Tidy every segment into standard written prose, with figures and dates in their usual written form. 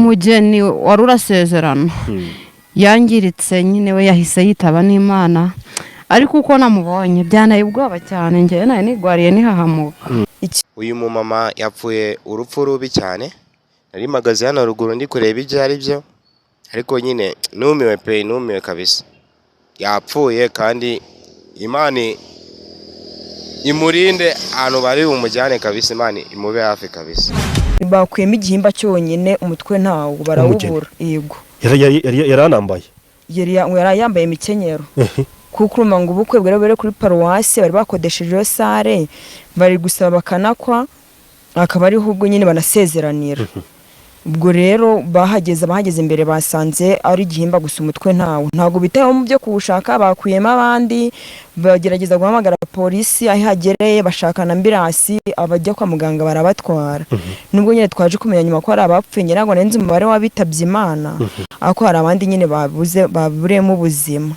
umugeni wari urasezerano yangiritse nyine we yahise yitaba n'Imana ariko uko namubonye byanaye ubwoba cyane njye naye nigwariye nihahamuka. Uyu mumama yapfuye urupfu rubi cyane, nari magaze hano ruguru ndi kureba ibyo ari byo, ariko nyine numiwe pe, numiwe kabisa. Yapfuye kandi Imana imurinde ahantu bari bumujyane kabisa, Imana imube hafi kabisa. Bakuyemo igihimba cyonyine, umutwe ntawo barawubura. Yego yaranambaye, yari yambaye imikenyero kuko urumva ngo ubukwe bwere kuri paruwasi bari bakodesheje iyo sare, bari gusaba bakanakwa, akaba ari ubwo nyine banasezeranira. Ubwo rero bahageze imbere basanze ari igihimba gusa, umutwe ntago bitaho mu byo kuwushaka. Bakuyemo abandi, bagerageza guhamagara polisi, aho hagereye bashaka na ambulance, abajya kwa muganga barabatwara. Nubwo nyine twaje kumenya nyuma ko ari abapfuye, nyirago nenze umubare w'abitabye Imana, ako hari abandi nyine baburemo ubuzima.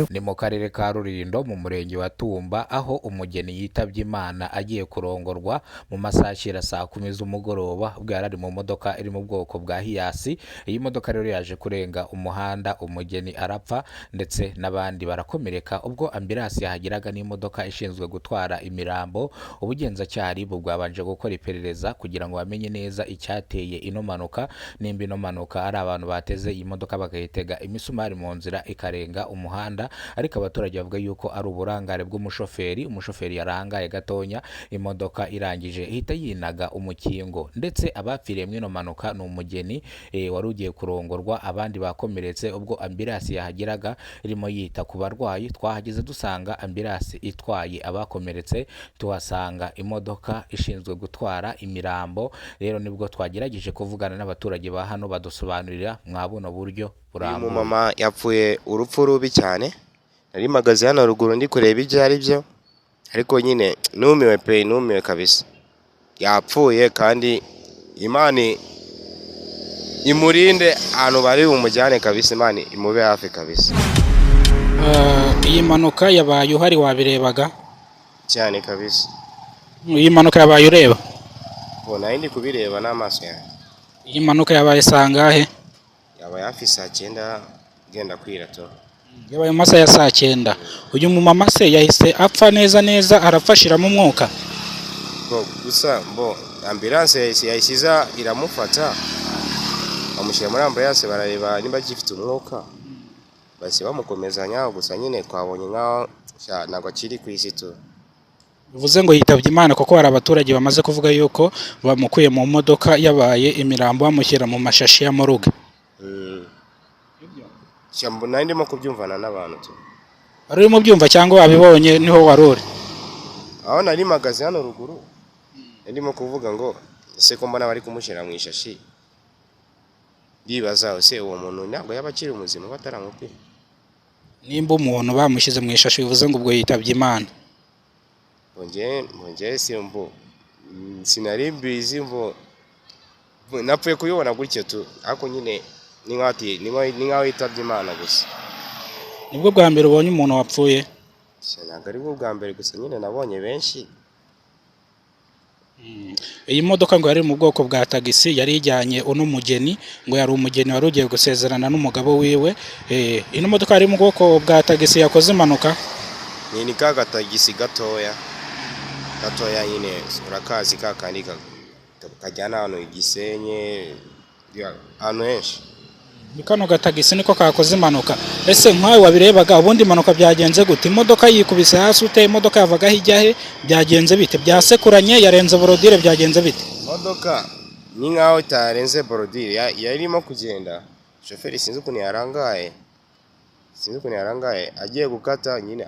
Ni mu karere ka Rulindo mu murenge wa Tumba, aho umugeni yitabye Imana agiye kurongorwa mu masaha ya saa 10 z'umugoroba, ubwo yari ari mu modoka iri mu bwoko bwa Hiyasi. Iyi modoka rero yaje kurenga umuhanda, umugeni arapfa ndetse n'abandi barakomereka. Ubwo ambulance yahagiraga n'imodoka ishinzwe gutwara imirambo, ubugenzacyaha bwabanje gukora iperereza kugira ngo bamenye neza icyateye ino manuka, nimba ino manuka ari abantu bateze iyi modoka bakayitega imisumari mu nzira ikarenga umuhanda. Ariko abaturage bavuga yuko ari uburangare bw'umushoferi. Umushoferi yarangaye gatonya, imodoka irangije ihita yinaga umukingo, ndetse abapfiriye mu ino manuka ni umugeni wari ugiye kurongorwa, abandi bakomeretse. Ubwo ambulance yahagiraga irimo yita ku barwayi, twahageze dusanga ambulance itwaye abakomeretse, tuhasanga imodoka ishinzwe gutwara imirambo. Rero nibwo twagerageje kuvugana n'abaturage ba hano badusobanurira mwabuno buryo burambuye. Uyu mumama yapfuye urupfu rubi cyane, nari magaze hano ruguru ndi kureba ibyo ari byo, ariko nyine numiwe pe, numiwe kabisa. Yapfuye kandi Imana imurinde ahantu bari bumujyane kabisa, Imana imube hafi kabisa. Iyi manuka yabaye uhari wabirebaga cyane kabisa? Iyi manuka yabaye ureba? Bona ndi kubireba n'amaso yanjye. Iyi manuka yabaye sangahe? Yabaye hafi saa 9 genda kwirato. Yabaye masa ya saa 9. Uyu mumama se yahise apfa neza arafashiramo umwuka? Gusa ambulance yahisiza iramufata, bamushyira muri ambulance barareba niba gifite umwuka, basi bamukomezanya. Gusa nyine twabonye nkaho ntabwo akiri ku isi tu. Bivuze ngo yitabye Imana kuko hari abaturage bamaze kuvuga yuko bamukuye mu modoka yabaye imirambo bamushyira mu mashashi ya moruge. Cyambo ndimo kubyumvana n'abantu tu. Ari mu byumva cyangwa wabibonye niho waruri? Aho nari magaze hano ruguru, ndimo kuvuga ngo ese ko mbona bari kumushyira mu ishashi, ndibaza ese uwo muntu ntabwo yaba akiri umuzima bataramupima. Nimba umuntu bamushyize mu ishashi bivuze ngo ubwo yitabye Imana. Bonje sinari mbizi, napfuye kuyibona gutyo tu, ariko nyine ni nkaho yitabye Imana gusa. Nibwo bwa mbere ubonye umuntu wapfuye? Ntabwo ari bwo bwa mbere, gusa nyine nabonye benshi. Iyi modoka ngo yari mu bwoko bwa tagisi, yari ijyanye uno mugeni, ngo yari umugeni wari ugiye gusezerana n'umugabo wiwe. Ino modoka yari mu bwoko bwa tagisi yakoze impanuka? Ni ka tagisi gatoya nyine, urakazi kakandi kajyana hano Gisenyi ahantu henshi. Ni kano gatagisi niko kakoze impanuka. Ese nkawe wabirebaga ubundi impanuka byagenze gute? Imodoka yikubise hasi ute? Imodoka yavaga hirya he? Byagenze bite? Byasekuranye? Yarenze borodire? Byagenze bite? Imodoka ni nkaho itarenze borodire, yarimo kugenda. Shoferi sinzi ukuntu yarangaye, agiye gukata nyine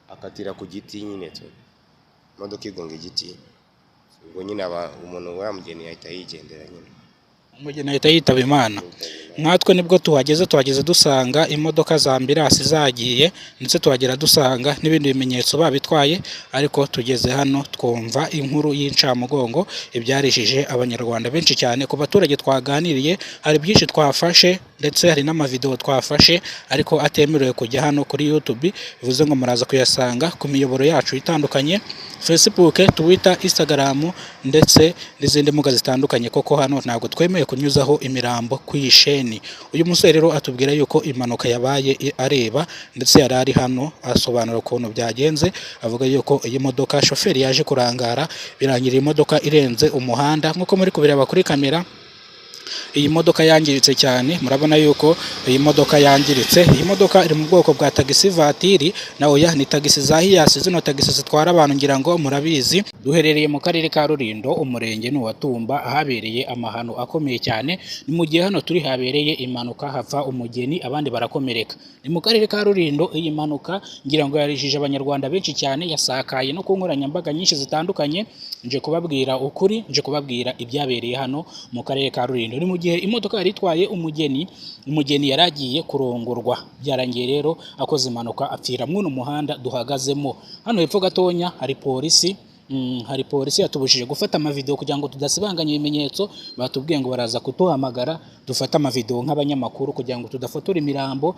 akatira ku giti nyine tu. Imodoka igonga igiti, ubwo nyine umuntu wamugeni yahita yigendera nyine. Umugeni ahita yitaba Imana. Natwe nibwo tuhageze dusanga imodoka za ambulance zagiye, ndetse tuhagera dusanga n'ibindi bimenyetso babitwaye, ariko tugeze hano twumva inkuru y'incamugongo ibyarishije abanyarwanda benshi cyane. Ku baturage twaganiriye hari byinshi twafashe ndetse hari n'amavideo twafashe ariko atemerewe kujya hano kuri YouTube, bivuze ngo muraza kuyasanga ku miyoboro yacu itandukanye, Facebook, Twitter, Instagram ndetse n'izindi mbuga zitandukanye, koko hano ntabwo twemeye kunyuzaho imirambo kwisheni. Uyu musore rero atubwira yuko impanuka yabaye areba, ndetse yari ari hano asobanura ukuntu byagenze, avuga yuko iyi modoka shoferi yaje kurangara birangira imodoka irenze umuhanda. Nkuko muri kubireba kuri kamera, iyi modoka yangiritse cyane, murabona yuko iyi modoka yangiritse. Iyi modoka iri mu bwoko bwa tagisi vatiri, naho ya ni tagisi za hiyasi, zino tagisi zitwara abantu ngira ngo murabizi. Duherereye mu karere ka Rulindo, umurenge ni wa Tumba, ahabereye amahano akomeye cyane. Ni mu gihe hano turi habereye impanuka, hapfa umugeni abandi barakomereka. Ni mu karere ka Rulindo. Iyi mpanuka ngira ngo yarijije abanyarwanda benshi cyane, yasakaye no ku nkoranyambaga nyinshi zitandukanye. Nje kubabwira ukuri, nje kubabwira ibyabereye hano mu karere ka Rulindo. Ni mu gihe imodoka yari itwaye umugeni yaragiye kurongorwa, byarangiye rero akoze impanuka apfira mw'uno muhanda duhagazemo. Hano hepfo gatonya hari polisi yatubujije gufata amavideo kugira ngo tudasibanganya ibimenyetso. Batubwiye ngo baraza kutuhamagara dufata amavideo nk'abanyamakuru kugira ngo tudafotora imirambo,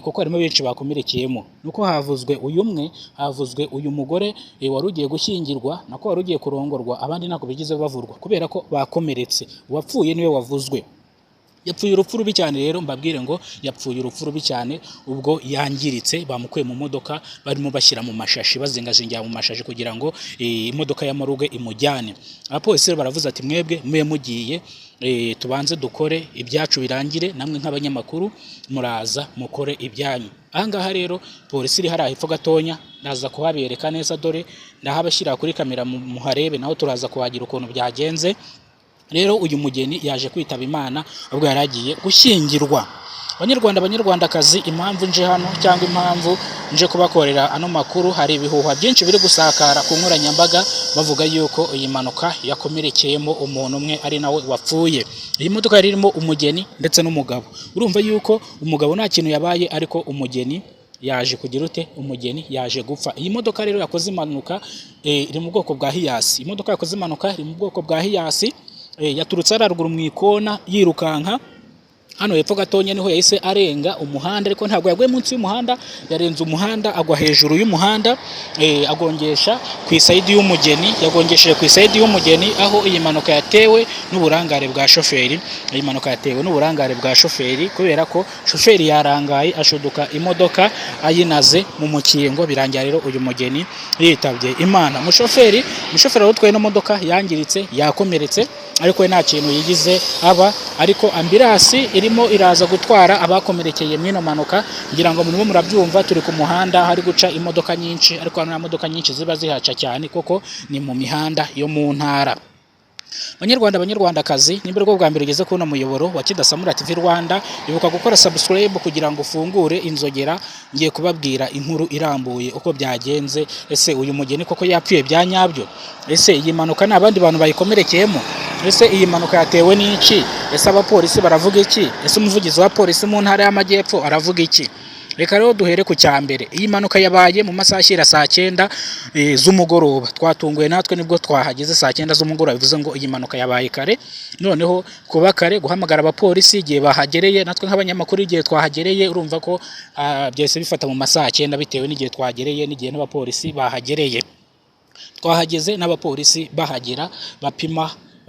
kuko harimo benshi bakomerekeyemo. Nuko havuzwe uyu mugore wari ugiye gushyingirwa, nako wari ugiye kurongorwa, abandi nako bigize bavurwa kubera ko bakomeretse. Uwapfuye niwe wavuzwe. Yapfuye urupfu rubi cyane rero, mbabwire ngo yapfuye urupfu rubi cyane ubwo yangiritse. Bamukuye mu modoka, barimo bashyira mu mashashi, bazingazingira mu mashashi kugira ngo imodoka y'amaruge imujyane. Abapolisi baravuze ati mwebwe muye mugiye, tubanze dukore ibyacu birangire, namwe nk'abanyamakuru muraza mukore ibyanyu. Ahangaha rero polisi iri hariya hepfo gatonya, naza kuhabereka neza, dore ndahabashyira kuri kamera muharebe, naho turaza kuhagira ukuntu byagenze. Rero uyu mugeni yaje kwitaba Imana ubwo yaragiye gushyingirwa. Banyarwandakazi, impamvu nje hano cyangwa impamvu nje kubakorera ano makuru, hari ibihuha byinshi biri gusakara ku nkoranyambaga bavuga yuko iyi mpanuka yakomerekeyemo umuntu umwe ari nawe wapfuye. Iyi modoka yari irimo umugeni ndetse n'umugabo. Urumva yuko umugabo nta kintu yabaye, ariko umugeni yaje kugira ute, umugeni yaje gupfa. Iyi modoka rero yakoze impanuka iri mu bwoko bwa hiyasi. Imodoka yakoze impanuka iri mu bwoko bwa hiyasi, yaturutse araruguru mu ikona yirukanka. Hano hepfo gatonya niho yahise arenga umuhanda, ariko ntabwo yaguye munsi y'umuhanda, yarenze umuhanda agwa hejuru y'umuhanda, agongesha ku isayidi y'umugeni, yagongesheje ku isayidi y'umugeni, aho iyi mpanuka yatewe n'uburangare bwa shoferi. Iyi mpanuka yatewe n'uburangare bwa shoferi kubera ko shoferi yarangaye ashuduka imodoka ayinaze mu mukingo, birangira rero uyu mugeni yitabye Imana. Umushoferi utwaye no modoka yangiritse, yakomeretse, ariko nta kintu yigize aba, ariko ambirasi irimo iraza gutwara abakomerekeye mw'ino mpanuka. Ngira ngo murimo murabyumva, turi ku muhanda hari guca imodoka nyinshi, ariko nta modoka nyinshi ziba zihaca cyane, koko ni mu mihanda yo mu ntara. Banyarwandakazi, nimba rwo bwa mbere ugeze kuno muyoboro wa Kidasamura TV Rwanda, ibuka gukora subscribe kugira ngo ufungure inzogera. Ngiye kubabwira inkuru irambuye uko byagenze. Ese uyu mugeni koko yapfuye bya nyabyo? Ese iyi mpanuka n'abandi bantu bayikomerekeyemo? Ese iyi mpanuka yatewe n'iki? Ese abapolisi baravuga iki? Ese umuvugizi wa polisi mu ntara y'Amajyepfo aravuga iki? Reka rero duhere ku cyambere. Iyi mpanuka yabaye mu masaha ashyira saa 9 z'umugoroba. Twatunguye natwe nibwo twahageze saa 9 z'umugoroba, bivuze ngo iyi mpanuka yabaye kare. Noneho kuba kare, guhamagara abapolisi igihe bahagereye, natwe nk'abanyamakuru igihe twahagereye, urumva ko byose bifata mu masaha 9 bitewe n'igihe twagereye n'igihe n'abapolisi bahagereye. Twahageze n'abapolisi bahagera,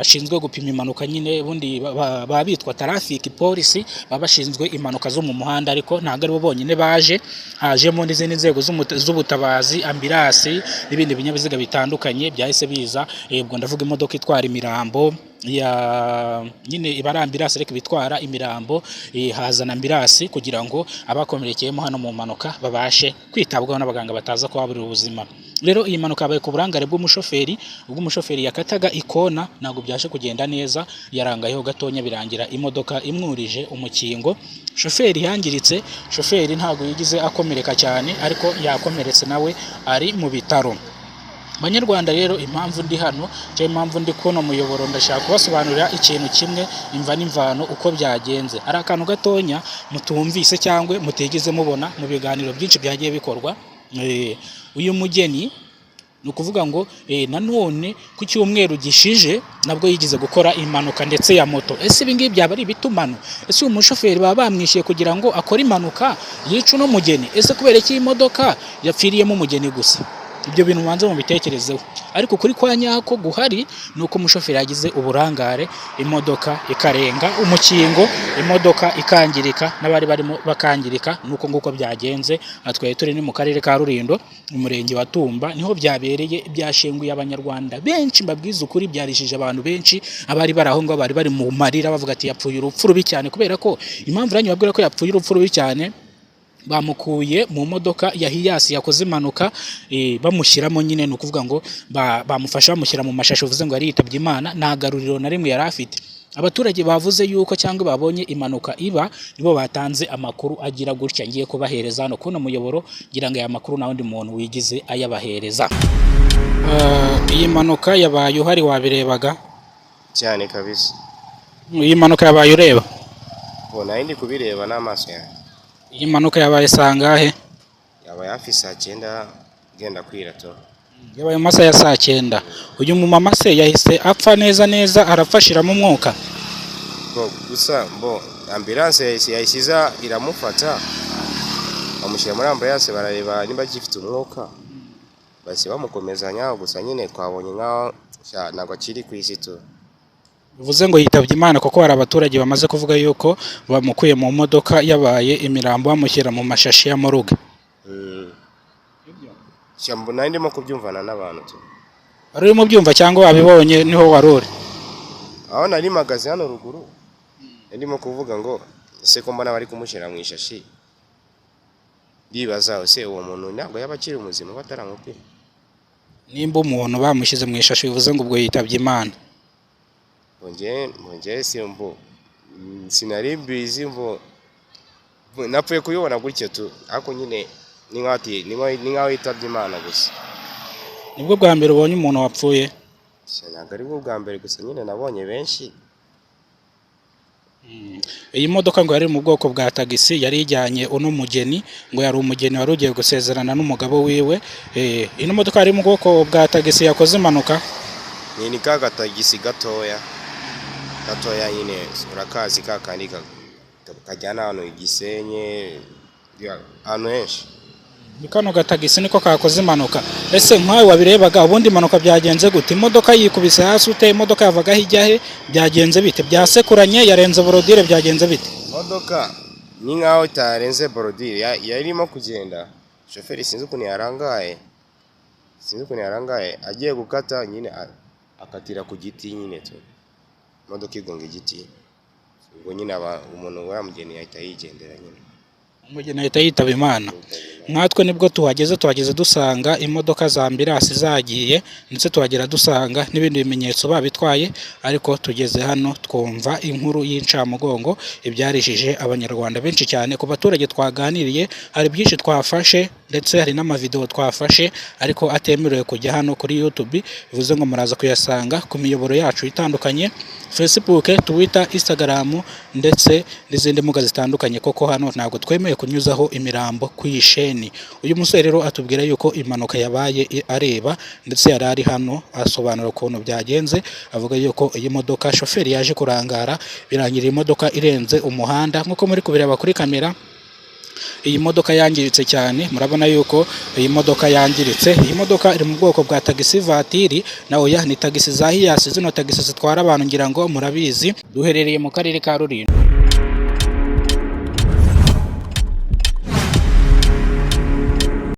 bashinzwe gupima impanuka nyine, ubundi baba bitwa traffic police, baba bashinzwe impanuka zo mu muhanda, ariko ntabwo ari bo bonyine baje, hajemo n'izindi nzego z'ubutabazi, ambirasi n'ibindi binyabiziga bitandukanye byahise biza. Ubwo ndavuga imodoka itwara imirambo nyine ibara ambirasi, ariko bitwara imirambo, hazana ambirasi kugira ngo abakomerekeyemo hano mu mpanuka babashe kwitabwaho n'abaganga bataza kubaburira ubuzima. Rero iyi mpanuka yabaye ku burangare bw'umushoferi, ubwo umushoferi yakataga ikona, ntabwo byaje kugenda neza, yarangayeho gatonya birangira imodoka imwurije umukingo. Shoferi yangiritse, shoferi ntabwo yigize akomereka cyane, ariko yakomeretse nawe ari mu bitaro. Banyarwanda rero, impamvu ndi hano cyangwa impamvu ndi kuno muyoboro, ndashaka kubasobanurira ikintu kimwe, imva n'imvano uko byagenze. Ari akantu gatonya mutumvise cyangwa mutigeze mubona mu biganiro byinshi byagiye bikorwa. Uyu mugeni ni ukuvuga ngo nanone ku cyumweru gishije nabwo yigize gukora impanuka ndetse ya moto. Ese ibi ngibi byaba ari ibitumano? Ese uyu mushoferi baba bamwishyuye kugira ngo akore impanuka yice uno mugeni? Ese kubera iki iyi modoka yapfiriyemo umugeni gusa? Ibyo bintu banze mu bitekerezeho. Ariko kuri kwa nyako guhari ni uko umushoferi yagize uburangare, imodoka ikarenga umukingo, imodoka ikangirika, n'abari barimo bakangirika. Nuko nguko byagenze. Atwaye turi ni mu karere ka Rulindo, mu murenge wa Tumba, niho byabereye. Byashenguye abanyarwanda benshi, mbabwiza ukuri, byarishije abantu benshi. Abari bari aho ngo bari bari mu marira bavuga ati yapfuye urupfu rubi cyane, kubera ko impamvu ranyu babwira ko yapfuye urupfu rubi cyane, bamukuye mu modoka ya Hiyasi yakoze impanuka, bamushyiramo nyine, ni ukuvuga ngo bamufasha bamushyira mu mashashi, uvuze ngo yari yitabye Imana, nta garuriro na rimwe yari afite. Abaturage bavuze yuko cyangwa babonye impanuka iba, nibo batanze amakuru agira gutya ngiye kubahereza hano kuno muyoboro, ngira ngo aya makuru nta wundi muntu wigize ayabahereza. Iyi mpanuka yabaye uhari wabirebaga cyane kabisa. Iyi mpanuka yabaye ureba? Bona ndi kubireba n'amaso yanjye. Iyi mpanuka yabaye sangahe? Yabaye hafi saa 9 genda kwira to. Yabaye mu masaha ya saa 9. Uyu mumama se yahise apfa neza neza, arafashiramo umwuka? Gusa ambulance yahisiza iramufata, bamushyira muri ambulance barareba nimba gifite umwuka, basi bamukomezanya. Gusa nyine twabonye nkaho ntabwo akiri ku isi to. Bivuze ngo yitabye Imana, kuko hari abaturage bamaze kuvuga yuko bamukuye mu modoka yabaye imirambo bamushyira mu mashashi ya moruge. Cyambo nandi mo kubyumvana n'abantu tu. Ari urimo byumva cyangwa wabibonye niho waruri? Aho nari magaze hano ruguru, ndimo kuvuga ngo ese ko mbona bari kumushyira mu ishashi, ndibaza ese uwo muntu ntabwo yabakiri umuzima bataramupira. Nimba umuntu bamushyize mu ishashi bivuze ngo ubwo yitabye Imana. Bonje simbo sinari mbizi napfuye kuyibona gutyo tu, ariko nyine ni nkaho yitabye Imana gusa. Nibwo bwa mbere ubonye umuntu wapfuye? Ntabwo ari bwo bwa mbere gusa, nyine nabonye benshi. Iyi modoka ngo yari mu bwoko bwa tagisi, yari ijyanye uno mugeni, ngo yari umugeni wari ugiye gusezerana n'umugabo wiwe. Ino modoka yari mu bwoko bwa tagisi yakoze impanuka? Ni kaga tagisi gatoya nyine, urakazi kakandi kajyana hano Igisenye hano henshi. Ni kano gatagisi niko kakoze impanuka. Ese nkawe wabirebaga ubundi impanuka byagenze gute? Imodoka yikubise hasi ute? Imodoka yavaga hirya he? Byagenze bite? Byasekuranye, yarenze borodire, byagenze bite? Imodoka ni nkaho itarenze borodire, yarimo kugenda. Shoferi sinzi ukuntu yarangaye, agiye gukata nyine akatira ku giti nyine tu. Imodoka igonga igiti, ubwo nyine umuntu waramugeni yahita yigendera nyine. Umugeni ahita yitaba Imana. Nkatwe nibwo tuhageze dusanga imodoka za ambulance zagiye, ndetse tuhagera dusanga n'ibindi bimenyetso babitwaye, ariko tugeze hano twumva inkuru y'incamugongo ibyarishije abanyarwanda benshi cyane. Ku baturage twaganiriye hari byinshi twafashe, ndetse hari n'amavideo twafashe ariko atemerewe kujya hano kuri YouTube. Bivuze ngo muraza kuyasanga ku miyoboro yacu itandukanye, Facebook, Twitter, Instagram ndetse n'izindi mbuga zitandukanye, koko hano ntabwo twemeye kunyuzaho imirambo kwisheni. Uyu musore rero atubwira yuko impanuka yabaye areba, ndetse yari ari hano asobanura ukuntu byagenze. Avuga yuko iyi modoka shoferi yaje kurangara, birangira imodoka irenze umuhanda. Nkuko muri kubireba kuri kamera, iyi modoka yangiritse cyane. Murabona yuko iyi modoka yangiritse. Iyi modoka iri mu bwoko bwa tagisi vatiri, na oya ni tagisi za Hiyasi. Zino tagisi zitwara abantu ngira ngo murabizi. Duherereye mu karere ka Rulindo.